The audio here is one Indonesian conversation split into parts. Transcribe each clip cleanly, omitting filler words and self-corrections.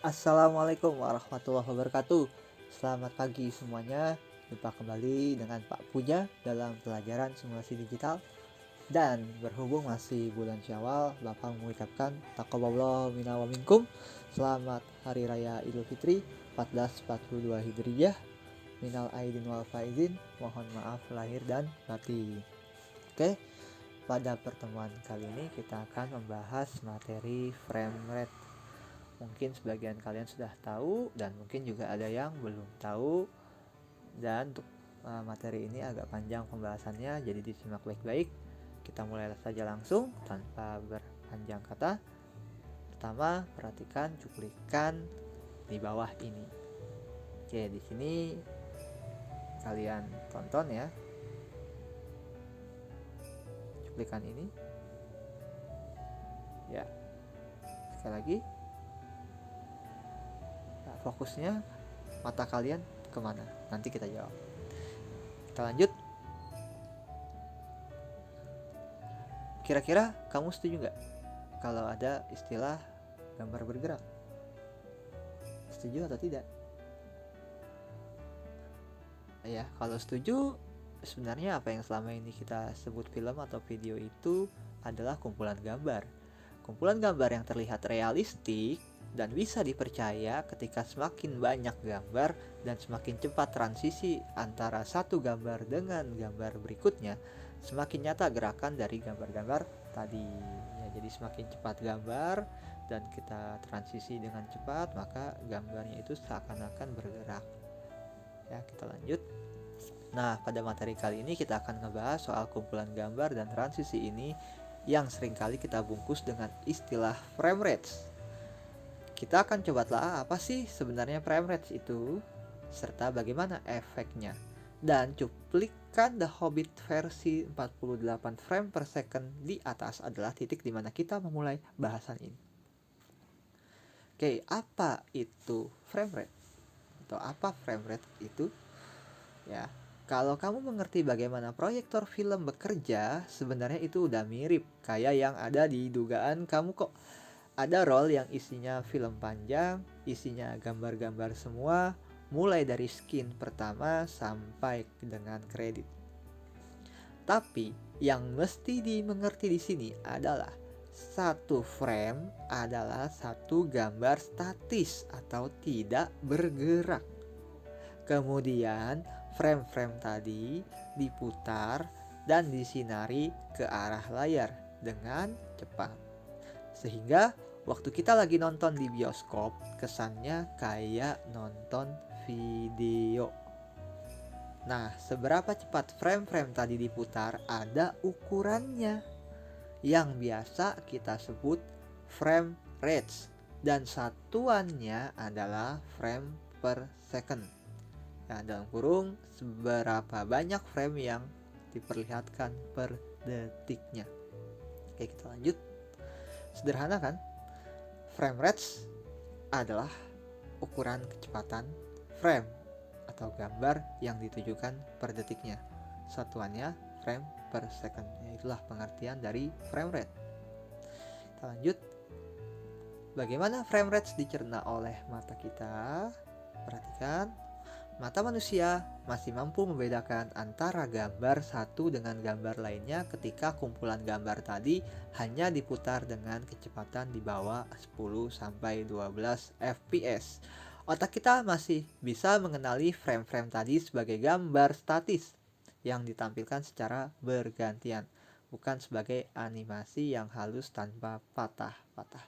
Assalamualaikum warahmatullahi wabarakatuh. Selamat pagi semuanya. Jumpa kembali dengan Pak Puja dalam pelajaran simulasi digital. Dan berhubung masih bulan Syawal, Bapak mengucapkan taqabbalallahu minna wa minkum. Selamat Hari Raya Idul Fitri 1442 Hijriyah. Minal aidin wal faizin. Mohon maaf lahir dan batin. Oke, pada pertemuan kali ini kita akan membahas materi frame rate. Mungkin sebagian kalian sudah tahu dan mungkin juga ada yang belum tahu. Dan untuk materi ini agak panjang pembahasannya, jadi disimak baik-baik. Kita mulai saja langsung tanpa berpanjang kata. Pertama, perhatikan cuplikan di bawah ini. Oke, di sini kalian tonton ya cuplikan ini. Ya, sekali lagi. Nah, fokusnya mata kalian kemana? Nanti kita jawab. Kita lanjut. Kira-kira kamu setuju nggak kalau ada istilah gambar bergerak? Setuju atau tidak? Ya, kalau setuju, sebenarnya apa yang selama ini kita sebut film atau video itu adalah kumpulan gambar. Kumpulan gambar yang terlihat realistik dan bisa dipercaya ketika semakin banyak gambar dan semakin cepat transisi antara satu gambar dengan gambar berikutnya, semakin nyata gerakan dari gambar-gambar tadi. Ya, jadi semakin cepat gambar dan kita transisi dengan cepat, maka gambarnya itu seakan-akan bergerak. Ya, kita lanjut. Nah, pada materi kali ini kita akan ngebahas soal kumpulan gambar dan transisi ini yang seringkali kita bungkus dengan istilah frame rates. Kita akan coba telah apa sih sebenarnya frame rates itu, serta bagaimana efeknya. Dan cuplikan The Hobbit versi 48 frame per second di atas adalah titik di mana kita memulai bahasan ini. Oke, apa itu frame rate? Atau apa frame rate itu? Ya, kalau kamu mengerti bagaimana proyektor film bekerja, sebenarnya itu udah mirip kayak yang ada di dugaan kamu kok. Ada roll yang isinya film panjang, isinya gambar-gambar semua, mulai dari scene pertama sampai dengan kredit. Tapi yang mesti dimengerti di sini adalah satu frame adalah satu gambar statis atau tidak bergerak. Kemudian frame-frame tadi diputar dan disinari ke arah layar dengan cepat. Sehingga waktu kita lagi nonton di bioskop, kesannya kayak nonton video. Nah, seberapa cepat frame-frame tadi diputar ada ukurannya yang biasa kita sebut frame rates dan satuannya adalah frame per second. Nah, dalam kurung seberapa banyak frame yang diperlihatkan per detiknya. Oke, kita lanjut. Sederhana kan? Frame rates adalah ukuran kecepatan frame atau gambar yang ditujukan per detiknya. Satuannya frame per second. Itulah pengertian dari frame rate. Kita lanjut. Bagaimana frame rates dicerna oleh mata kita? Perhatikan. Mata manusia masih mampu membedakan antara gambar satu dengan gambar lainnya ketika kumpulan gambar tadi hanya diputar dengan kecepatan di bawah 10-12 fps. Otak kita masih bisa mengenali frame-frame tadi sebagai gambar statis yang ditampilkan secara bergantian, bukan sebagai animasi yang halus tanpa patah-patah.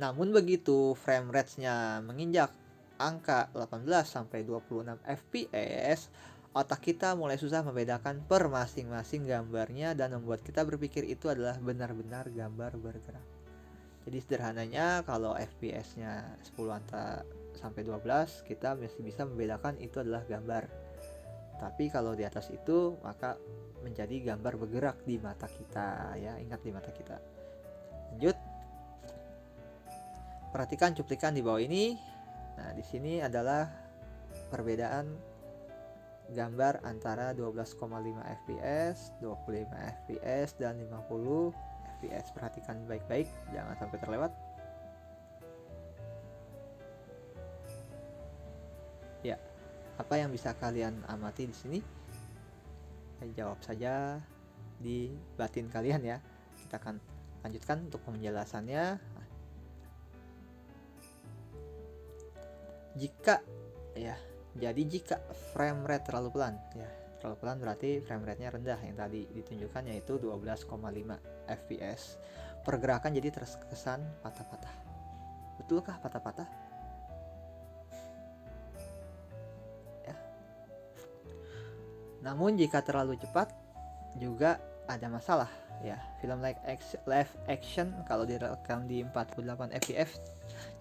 Namun begitu frame rates-nya menginjak angka 18-26 fps, otak kita mulai susah membedakan per masing-masing gambarnya dan membuat kita berpikir itu adalah benar-benar gambar bergerak. Jadi sederhananya kalau fps-nya 10 sampai 12, kita masih bisa membedakan itu adalah gambar. Tapi kalau di atas itu maka menjadi gambar bergerak di mata kita, ya, ingat di mata kita. Lanjut. Perhatikan cuplikan di bawah ini. Nah, di sini adalah perbedaan gambar antara 12,5 fps, 25 fps, dan 50 fps. Perhatikan baik-baik, jangan sampai terlewat. Ya, apa yang bisa kalian amati di sini? Jawab saja di batin kalian ya. Kita akan lanjutkan untuk penjelasannya. Jika ya, jadi jika frame rate terlalu pelan ya, terlalu pelan berarti frame rate-nya rendah yang tadi ditunjukkan, yaitu 12,5 fps. Pergerakan jadi terkesan patah-patah. Betulkah patah-patah? Ya. Namun jika terlalu cepat juga ada masalah ya. Film live action kalau direkam di 48 fps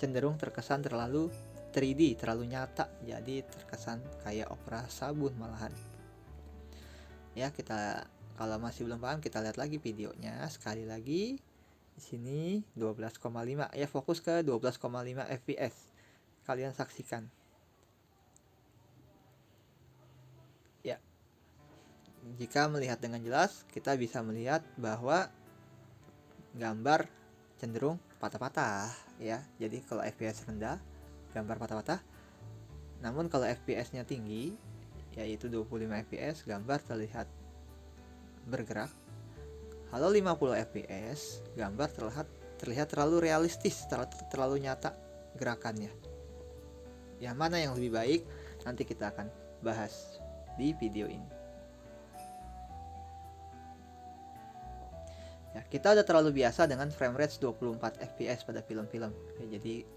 cenderung terkesan terlalu 3D, terlalu nyata, jadi terkesan kayak opera sabun malahan. Ya, kita kalau masih belum paham, kita lihat lagi videonya sekali lagi. Di sini 12,5 ya, fokus ke 12,5 fps. Kalian saksikan. Ya. Jika melihat dengan jelas, kita bisa melihat bahwa gambar cenderung patah-patah ya. Jadi kalau fps rendah, gambar patah-patah. Namun kalau fps-nya tinggi, yaitu 25 fps, gambar terlihat bergerak. Kalau 50 fps, gambar terlihat terlalu realistis, terlalu nyata gerakannya. Yang mana yang lebih baik nanti kita akan bahas di video ini. Ya, kita udah terlalu biasa dengan frame rate 24 fps pada film-film. Ya, jadi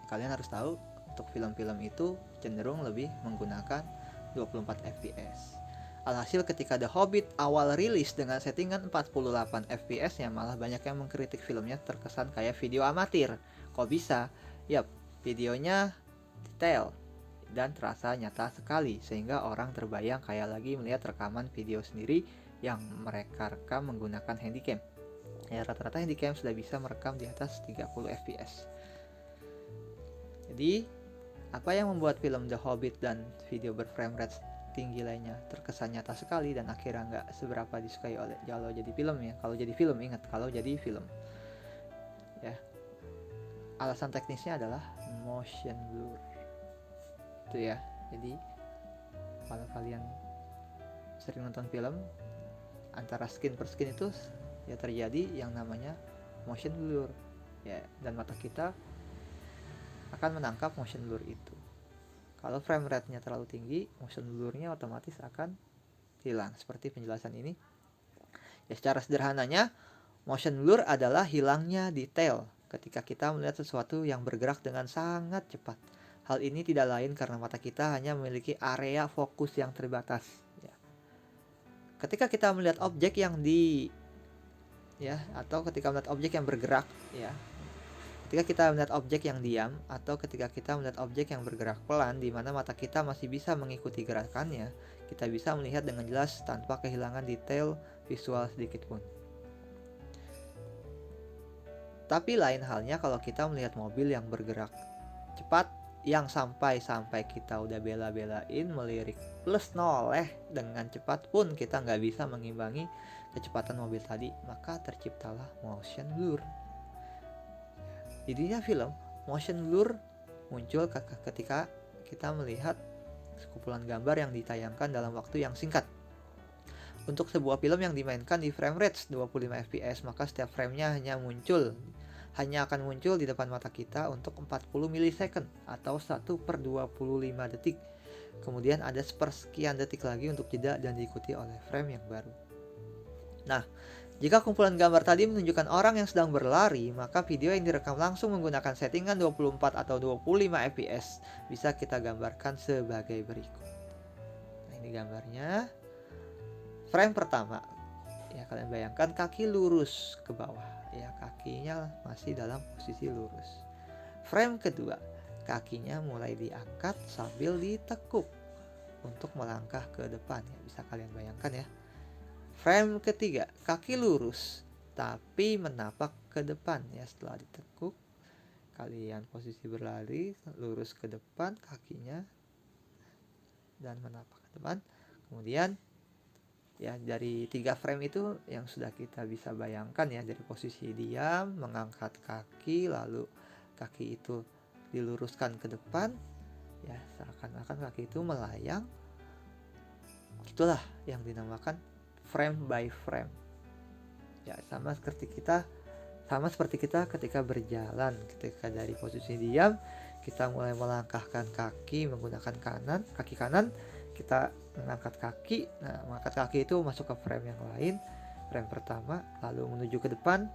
kalian harus tahu untuk film-film itu cenderung lebih menggunakan 24 fps. Alhasil ketika The Hobbit awal rilis dengan settingan 48 fps-nya, malah banyak yang mengkritik filmnya terkesan kayak video amatir. Kok bisa? Yap, videonya detail dan terasa nyata sekali, sehingga orang terbayang kayak lagi melihat rekaman video sendiri yang mereka rekam menggunakan handycam. Ya, rata-rata handycam sudah bisa merekam di atas 30 fps. Jadi, apa yang membuat film The Hobbit dan video berframe rate tinggi lainnya terkesan nyata sekali dan akhirnya nggak seberapa disukai oleh kalau jadi film ya. Kalau jadi film, ingat, kalau jadi film ya, alasan teknisnya adalah motion blur itu ya. Jadi kalau kalian sering nonton film, antara skin per skin itu ya terjadi yang namanya motion blur ya, dan mata kita akan menangkap motion blur itu. Kalau frame rate-nya terlalu tinggi, motion blur-nya otomatis akan hilang. Seperti penjelasan ini. Ya, secara sederhananya, motion blur adalah hilangnya detail ketika kita melihat sesuatu yang bergerak dengan sangat cepat. Hal ini tidak lain karena mata kita hanya memiliki area fokus yang terbatas. Ya. Ketika kita melihat objek yang atau ketika melihat objek yang bergerak, ya, ketika kita melihat objek yang diam atau ketika kita melihat objek yang bergerak pelan di mana mata kita masih bisa mengikuti gerakannya, kita bisa melihat dengan jelas tanpa kehilangan detail visual sedikit pun. Tapi lain halnya kalau kita melihat mobil yang bergerak cepat, yang sampai kita udah bela-belain melirik plus noleh dengan cepat pun kita nggak bisa mengimbangi kecepatan mobil tadi, maka terciptalah motion blur. Di dunia film, motion blur muncul ketika kita melihat sekumpulan gambar yang ditayangkan dalam waktu yang singkat. Untuk sebuah film yang dimainkan di frame rate 25 fps, maka setiap framenya hanya akan muncul di depan mata kita untuk 40 milisecond atau 1/25 detik. Kemudian ada sepersekian detik lagi untuk jeda dan diikuti oleh frame yang baru. Nah, jika kumpulan gambar tadi menunjukkan orang yang sedang berlari, maka video yang direkam langsung menggunakan settingan 24 atau 25 fps bisa kita gambarkan sebagai berikut. Nah, ini gambarnya. Frame pertama, ya kalian bayangkan kaki lurus ke bawah, ya kakinya masih dalam posisi lurus. Frame kedua, kakinya mulai diangkat sambil ditekuk untuk melangkah ke depan, ya bisa kalian bayangkan ya. Frame ketiga, kaki lurus tapi menapak ke depan ya, setelah ditekuk kalian posisi berlari lurus ke depan kakinya dan menapak ke depan. Kemudian ya dari 3 frame itu yang sudah kita bisa bayangkan ya, dari posisi diam, mengangkat kaki, lalu kaki itu diluruskan ke depan, Ya, seakan-akan kaki itu melayang. Itulah yang dinamakan frame by frame. Ya, sama seperti kita ketika berjalan, ketika dari posisi diam kita mulai melangkahkan kaki menggunakan kaki kanan, kita mengangkat kaki. Nah, mengangkat kaki itu masuk ke frame yang lain, frame pertama, lalu menuju ke depan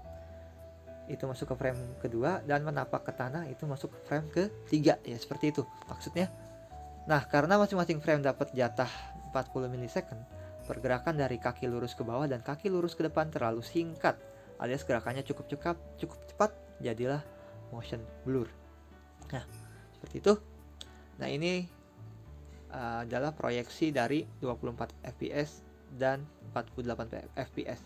itu masuk ke frame kedua, dan menapak ke tanah itu masuk ke frame ketiga. Ya, seperti itu maksudnya. Nah, karena masing-masing frame dapat jatah 40 milisecond, pergerakan dari kaki lurus ke bawah dan kaki lurus ke depan terlalu singkat, alias gerakannya cukup cepat, jadilah motion blur. Nah, seperti itu. Nah, ini adalah proyeksi dari 24 fps dan 48 fps.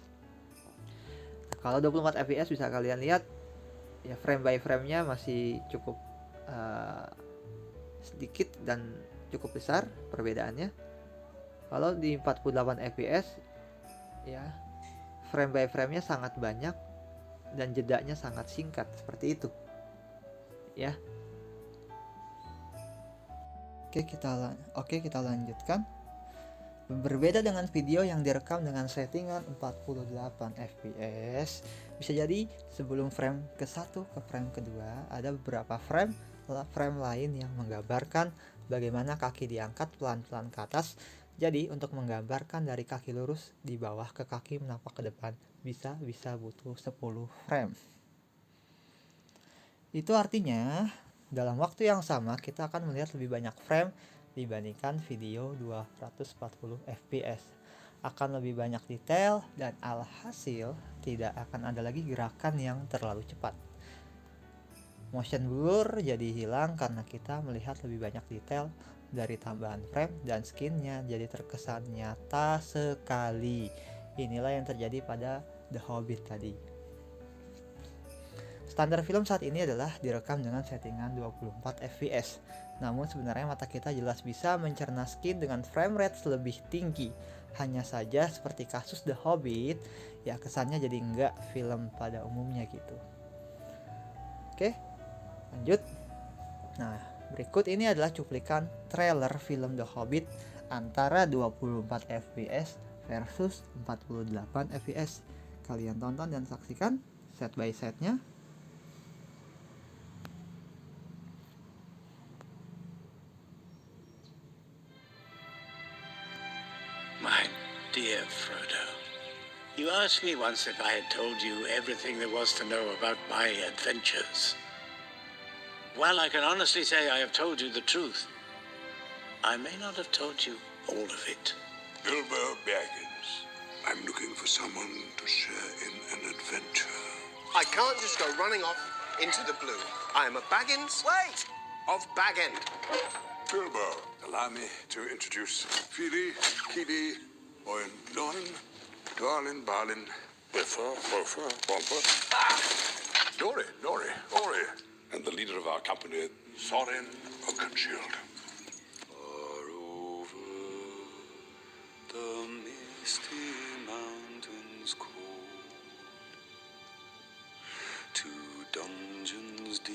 Nah, kalau 24 fps bisa kalian lihat ya, frame by frame-nya masih cukup sedikit dan cukup besar perbedaannya. Kalau di 48 fps ya, frame by frame-nya sangat banyak dan jedanya sangat singkat, seperti itu ya. Oke, kita lanjutkan. Berbeda dengan video yang direkam dengan settingan 48 fps, bisa jadi sebelum frame ke-1 ke frame kedua ada beberapa frame lain yang menggambarkan bagaimana kaki diangkat pelan-pelan ke atas. Jadi untuk menggambarkan dari kaki lurus di bawah ke kaki menapak ke depan bisa butuh 10 frame. Itu artinya dalam waktu yang sama kita akan melihat lebih banyak frame dibandingkan video 240 fps. Akan lebih banyak detail dan alhasil tidak akan ada lagi gerakan yang terlalu cepat. Motion blur jadi hilang karena kita melihat lebih banyak detail dari tambahan frame, dan skinnya jadi terkesan nyata sekali. Inilah yang terjadi pada The Hobbit tadi. Standar film saat ini adalah direkam dengan settingan 24 fps. Namun sebenarnya mata kita jelas bisa mencerna skin dengan frame rate lebih tinggi. Hanya saja seperti kasus The Hobbit, ya kesannya jadi enggak film pada umumnya gitu. Oke, lanjut. Nah, berikut ini adalah cuplikan trailer film The Hobbit antara 24 fps versus 48 fps. Kalian tonton dan saksikan set by setnya. My dear Frodo, you asked me once if I had told you everything there was to know about my adventures. Well, I can honestly say I have told you the truth. I may not have told you all of it. Bilbo Baggins. I'm looking for someone to share in an adventure. I can't just go running off into the blue. I am a Baggins. Wait! Of Bag End. Bilbo, allow me to introduce Fili, Kili, Owen, Loin, Darlin, Balin, Biffer, Boffer, Bumper, Dory, Ori, and the leader of our company, Thorin Oakenshield. Far over the misty mountains cold, to dungeons deep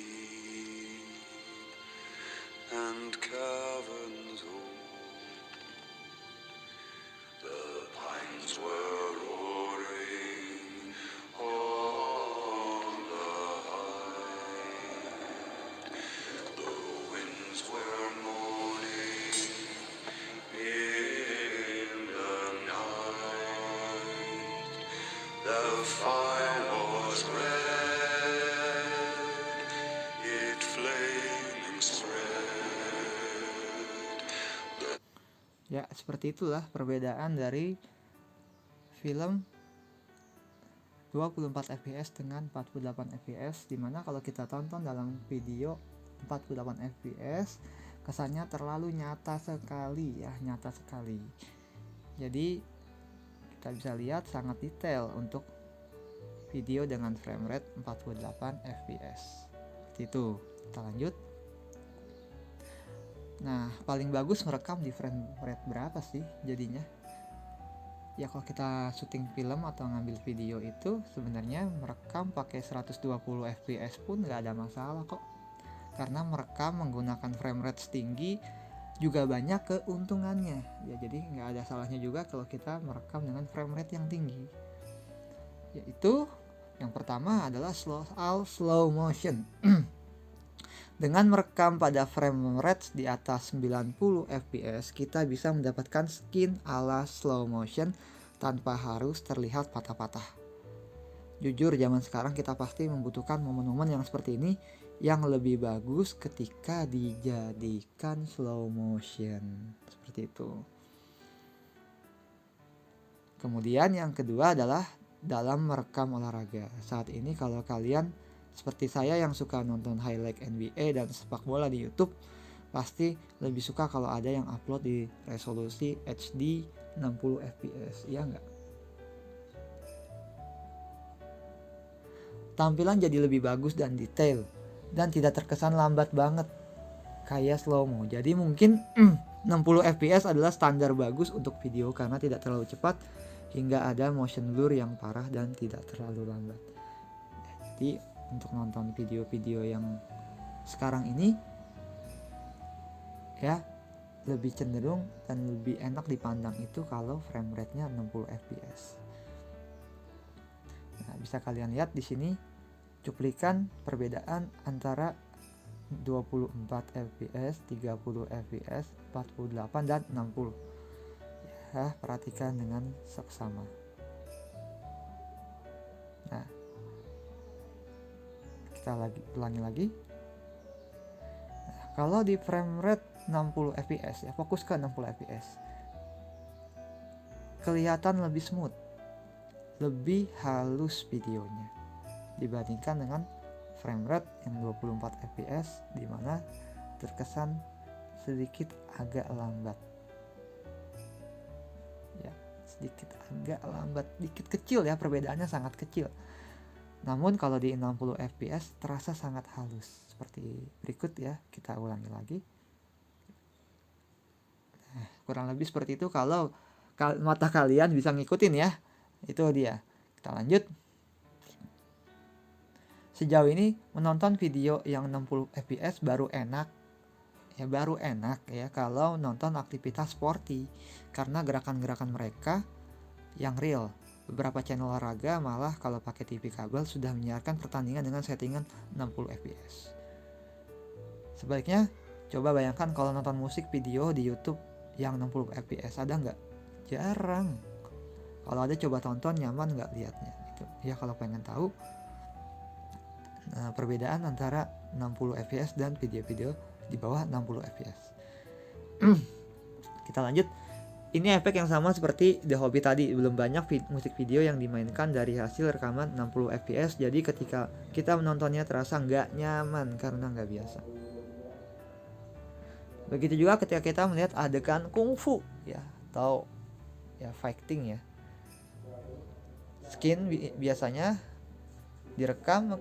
and caverns old, the pines were roaring on the height, the winds were moaning in the night, the fire was red, it flaming spread. Ya, seperti itulah perbedaan dari film 24 fps dengan 48 fps, dimana kalau kita tonton dalam video 48 fps kesannya terlalu nyata sekali ya, nyata sekali. Jadi kita bisa lihat sangat detail untuk video dengan frame rate 48 fps. Seperti itu. Kita lanjut. Nah, paling bagus merekam di frame rate berapa sih jadinya? Ya, kalau kita syuting film atau ngambil video itu sebenarnya merekam pakai 120 fps pun nggak ada masalah kok. karena merekam menggunakan frame rate tinggi juga banyak keuntungannya ya. Jadi nggak ada salahnya juga kalau kita merekam dengan frame rate yang tinggi. Yaitu yang pertama adalah slow motion. Dengan merekam pada frame rate di atas 90 fps, kita bisa mendapatkan skin ala slow motion tanpa harus terlihat patah-patah. Jujur zaman sekarang kita pasti membutuhkan momen-momen yang seperti ini yang lebih bagus ketika dijadikan slow motion. Seperti itu. Kemudian yang kedua adalah dalam merekam olahraga. Saat ini kalau kalian seperti saya yang suka nonton highlight NBA dan sepak bola di YouTube, pasti lebih suka kalau ada yang upload di resolusi HD 60 fps, iya nggak? Tampilan jadi lebih bagus dan detail dan tidak terkesan lambat banget kayak slow mo. Jadi mungkin 60 fps adalah standar bagus untuk video karena tidak terlalu cepat hingga ada motion blur yang parah dan tidak terlalu lambat. Jadi untuk nonton video-video yang sekarang ini ya lebih cenderung dan lebih enak dipandang itu kalau frame rate-nya 60 fps. Nah, bisa kalian lihat di sini cuplikan perbedaan antara 24 fps, 30 fps, 48 dan 60. Ya, perhatikan dengan seksama. Nah, kita ulangi lagi. Nah, kalau di frame rate 60 fps ya, fokus ke 60 fps. Kelihatan lebih smooth, lebih halus videonya dibandingkan dengan frame rate yang 24 fps di mana terkesan sedikit agak lambat. Ya, sedikit agak lambat, dikit kecil ya, perbedaannya sangat kecil. Namun kalau di 60 fps terasa sangat halus. Seperti berikut ya, kita ulangi lagi. Nah, kurang lebih seperti itu kalau mata kalian bisa ngikutin ya. Itu dia. Kita lanjut. Sejauh ini menonton video yang 60 fps baru enak ya kalau nonton aktivitas sporty karena gerakan-gerakan mereka yang real. Beberapa channel olahraga malah kalau pakai TV kabel sudah menyiarkan pertandingan dengan settingan 60 fps. Sebaliknya, coba bayangkan kalau nonton musik video di YouTube yang 60 fps, ada nggak? Jarang. Kalau ada coba tonton, nyaman nggak liatnya? Gitu. Ya kalau pengen tahu perbedaan antara 60 fps dan video-video di bawah 60 fps. Kita lanjut. Ini efek yang sama seperti The Hobbit tadi, belum banyak musik video yang dimainkan dari hasil rekaman 60 fps, jadi ketika kita menontonnya terasa nggak nyaman karena nggak biasa. Begitu juga ketika kita melihat adegan kungfu ya, atau ya fighting ya. Skin biasanya direkam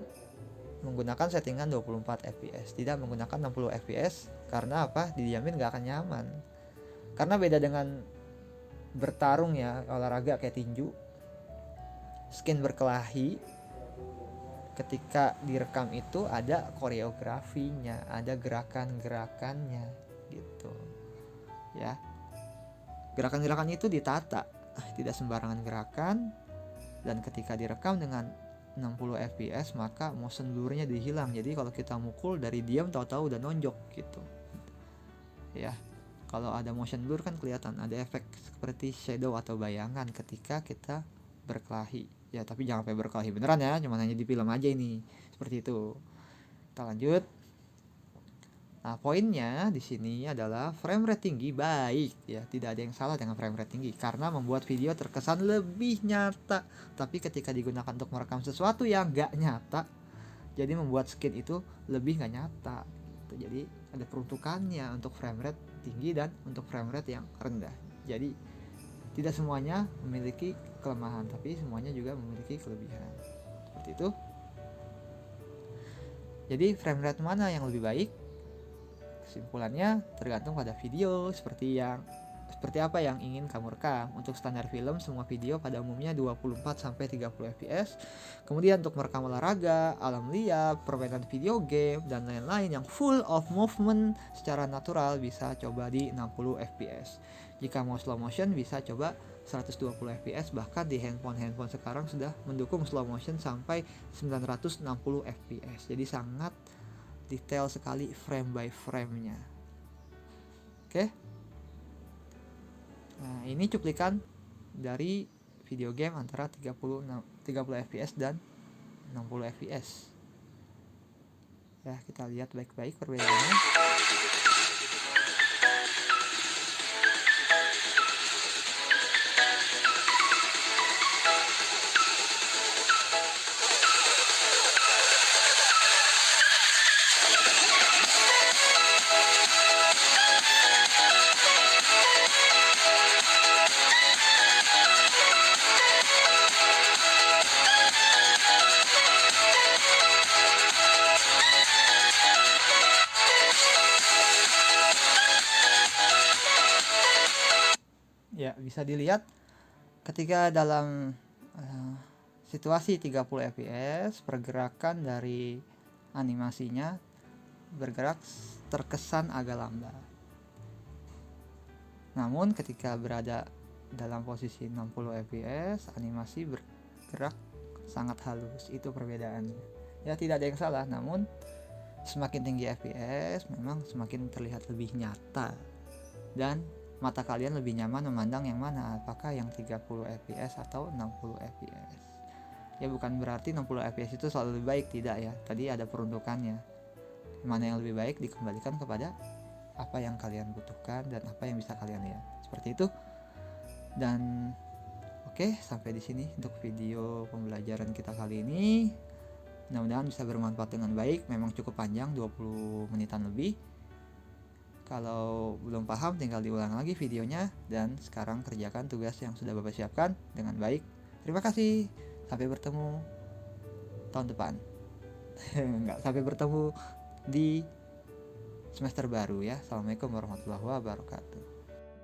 menggunakan settingan 24 fps, tidak menggunakan 60 fps karena apa? Didiamin nggak akan nyaman. Karena beda dengan bertarung ya, olahraga kayak tinju, skin berkelahi, ketika direkam itu ada koreografinya, ada gerakan-gerakannya gitu ya. Gerakan-gerakan itu ditata, tidak sembarangan gerakan, dan ketika direkam dengan 60 fps maka motion blurnya dihilang. Jadi kalau kita mukul dari diam tahu-tahu udah nonjok gitu ya. Kalau ada motion blur kan kelihatan ada efek seperti shadow atau bayangan ketika kita berkelahi ya, tapi jangan sampai berkelahi beneran ya, cuma hanya di film aja ini, seperti itu. Kita lanjut. Nah, poinnya di sini adalah frame rate tinggi baik ya, tidak ada yang salah dengan frame rate tinggi karena membuat video terkesan lebih nyata. Tapi ketika digunakan untuk merekam sesuatu yang nggak nyata, jadi membuat skin itu lebih nggak nyata. Jadi ada peruntukannya untuk frame rate tinggi dan untuk frame rate yang rendah. Jadi tidak semuanya memiliki kelemahan, tapi semuanya juga memiliki kelebihan. Seperti itu. Jadi frame rate mana yang lebih baik? Kesimpulannya tergantung pada video, seperti yang seperti apa yang ingin kamu rekam. Untuk standar film, semua video pada umumnya 24-30 fps. Kemudian untuk merekam olahraga, alam liar, permainan video game, dan lain-lain yang full of movement secara natural bisa coba di 60 fps. Jika mau slow motion bisa coba 120 fps, bahkan di handphone sekarang sudah mendukung slow motion sampai 960 fps. Jadi sangat detail sekali frame by frame-nya. Oke. Nah, ini cuplikan dari video game antara 30 fps dan 60 fps. Ya, kita lihat baik-baik perbedaannya. Ya, bisa dilihat ketika dalam situasi 30 fps, pergerakan dari animasinya bergerak terkesan agak lambat. Namun ketika berada dalam posisi 60 fps, animasi bergerak sangat halus. Itu perbedaannya. Ya, tidak ada yang salah, namun semakin tinggi fps memang semakin terlihat lebih nyata. Dan mata kalian lebih nyaman memandang yang mana, apakah yang 30 fps atau 60 fps. Ya, bukan berarti 60 fps itu selalu lebih baik, tidak ya. Tadi ada peruntukannya. Mana yang lebih baik dikembalikan kepada apa yang kalian butuhkan dan apa yang bisa kalian lihat. Seperti itu. Dan oke, sampai di sini untuk video pembelajaran kita kali ini. Mudah-mudahan bisa bermanfaat dengan baik. Memang cukup panjang, 20 menitan lebih. Kalau belum paham tinggal diulang lagi videonya, dan sekarang kerjakan tugas yang sudah Bapak siapkan dengan baik. Terima kasih. Sampai bertemu tahun depan. Enggak, sampai bertemu di semester baru ya. Assalamualaikum warahmatullahi wabarakatuh.